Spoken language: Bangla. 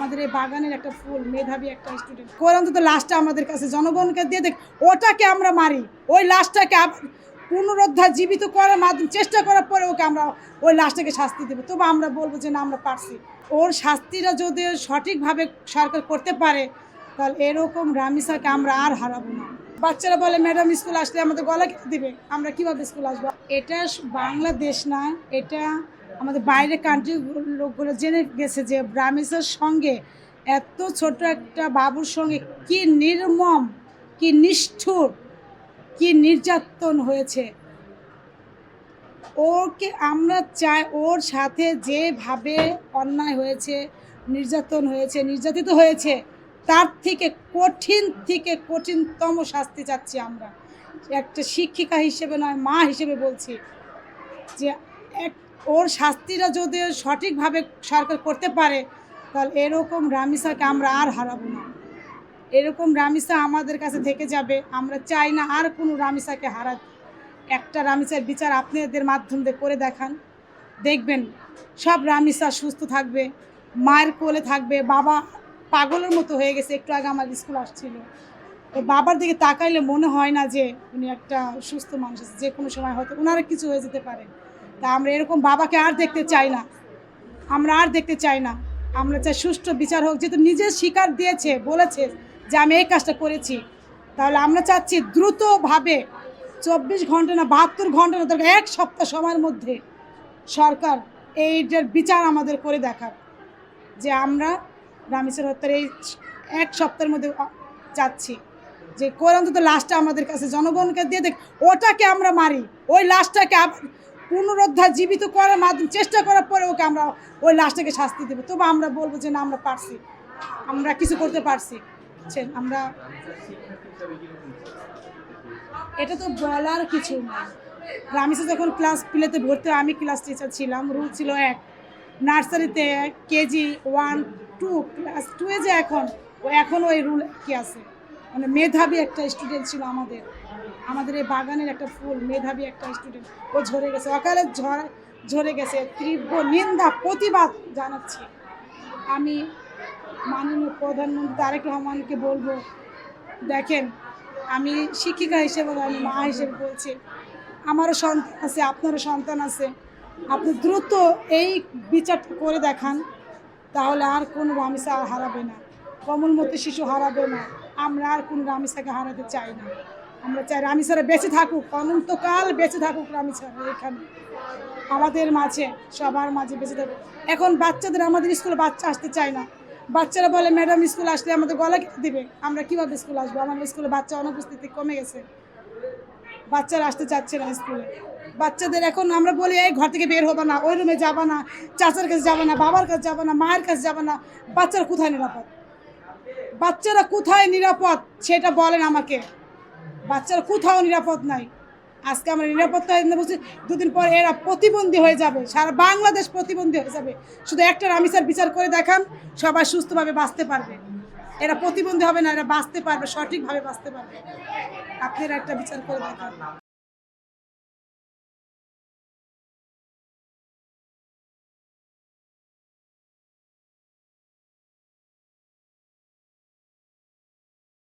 আমাদের এই বাগানের একটা ফুল, মেধাবী একটা স্টুডেন্ট। কোরআন তো লাশটা আমাদের কাছে জনগণকে দিয়ে দেখ, ওটাকে আমরা মারি, ওই লাশটাকে পুনরুদ্ধার জীবিত করার মাধ্যমে চেষ্টা করার পরে ওকে আমরা ওই লাশটাকে শাস্তি দেবো। তবু আমরা বলবো যে না, আমরা পারছি। ওর শাস্তিটা যদি সঠিকভাবে সরকার করতে পারে, তাহলে এরকম রামিসাকে আমরা আর হারাবো না। বাচ্চারা বলে ম্যাডাম স্কুল আসলে আমাদের গলা কেটে দিবে, আমরা কিভাবে স্কুল আসবো? এটা বাংলাদেশ না, এটা আমাদের বাইরের কান্ট্রির লোকগুলো জেনে গেছে যে রামিসার সঙ্গে এত ছোট একটা বাবুর সঙ্গে কি নির্মম, কি নিষ্ঠুর, কি নির্যাতন হয়েছে। ওকে আমরা চাই, ওর সাথে যেভাবে অন্যায় হয়েছে, নির্যাতন হয়েছে, নির্যাতিত হয়েছে, তার থেকে কঠিনতম শাস্তি চাচ্ছি আমরা। একটা শিক্ষিকা হিসেবে নয়, মা হিসেবে বলছি যে ওর শাস্তিটা যদি সঠিকভাবে সরকার করতে পারে, তাহলে এরকম রামিসাকে আমরা আর হারাবো না। এরকম রামিসা আমাদের কাছে থেকে যাবে। আমরা চাই না আর কোনো রামিসাকে হারাতে। একটা রামিসার বিচার আপনাদের মাধ্যমে করে দেখান, দেখবেন সব রামিসা সুস্থ থাকবে, মায়ের কোলে থাকবে। বাবা পাগলের মতো হয়ে গেছে, একটু আগে আমার স্কুল আসছিল, ওই বাবার দিকে তাকাইলে মনে হয় না যে উনি একটা সুস্থ মানুষ আছে। যে কোনো সময় হয়তো ওনারা কিছু হয়ে যেতে পারে। তা আমরা এরকম বাবাকে আর দেখতে চাই না, আমরা আর দেখতে চাই না। আমরা চাই সুষ্ঠু বিচার হোক। যেহেতু নিজে স্বীকার দিয়েছে, বলেছে যে আমি এই কাজটা করেছি, তাহলে আমরা চাচ্ছি দ্রুতভাবে 24 ঘন্টা না 72 ঘন্টা না, দরকার 1 সপ্তাহ সময়ের মধ্যে সরকার এইটার বিচার আমাদের করে দেখার। যে আমরা রামিসার হত্যার এই 1 সপ্তাহের মধ্যে চাচ্ছি যে কোরআন তো লাশটা আমাদের কাছে জনগণকে দিয়ে দেখ, ওটাকে আমরা মারি, ওই লাশটাকে পুনরুদ্ধার জীবিত করার মাধ্যমে চেষ্টা করার পরে ওকে আমরা ওই লাশটাকে শাস্তি দেবো। তবু আমরা বলবো যে না, আমরা পারছি, আমরা কিছু করতে পারছি। আমরা এটা তো বলার কিছু না। রামিসা যখন ক্লাস প্লেতে ভর্তি হয়, আমি ক্লাস টিচার ছিলাম, রুল ছিল 1, নার্সারিতে কেজি 1, 2, ক্লাস 2-এ যে এখন ওই রুল কি আছে। মানে মেধাবী একটা স্টুডেন্ট ছিল আমাদের এই বাগানের একটা ফুল, মেধাবী একটা স্টুডেন্ট। ও ঝরে গেছে, অকালে ঝরে গেছে। তীব্র নিন্দা, প্রতিবাদ জানাচ্ছি। আমি মাননীয় প্রধানমন্ত্রী তারেক রহমানকে বলবো, দেখেন আমি শিক্ষিকা হিসেবে, আমি মা হিসেবে বলছি, আমারও সন্তান আছে, আপনারও সন্তান আছে। আপনি দ্রুত এই বিচারটা করে দেখান, তাহলে আর কোনো রামিসা আর হারাবে না, কোমলমতি শিশু হারাবে না। আমরা আর কোনো রামিসাকে হারাতে চাই না। আমরা চাই রামিসারা বেঁচে থাকুক, অনন্তকাল বেঁচে থাকুক রামিসারা এখানে আমাদের মাঝে, সবার মাঝে বেঁচে থাকুক। এখন বাচ্চাদের, আমাদের স্কুলে বাচ্চা আসতে চায় না। বাচ্চারা বলে ম্যাডাম স্কুল আসলে আমাদের গলা কেটে দিবে, আমরা কীভাবে স্কুল আসবো? আমাদের স্কুলে বাচ্চা অনুপস্থিতি কমে গেছে, বাচ্চারা আসতে চাচ্ছে না স্কুলে। বাচ্চাদের এখন আমরা বলি এই ঘর থেকে বের হবো না, ওই রুমে যাবা না, চাচার কাছে যাবে না, বাবার কাছে যাবে না, মায়ের কাছে যাবে না। বাচ্চারা কোথায় নিরাপদ? বাচ্চারা কোথায় নিরাপদ সেটা বলেন আমাকে। বাচ্চারা কোথাও নিরাপদ নাই। আজকে আমরা নিরাপত্তা বলছি, 2 দিন পর এরা প্রতিবন্ধী হয়ে যাবে, সারা বাংলাদেশ প্রতিবন্ধী হয়ে যাবে। শুধু একটা রামিসার বিচার করে দেখান, সবাই সুস্থভাবে বাঁচতে পারবে। এরা প্রতিবন্ধী হবে না, এরা বাঁচতে পারবে, সঠিকভাবে বাঁচতে পারবে। আপনারা একটা বিচার করে দেখান।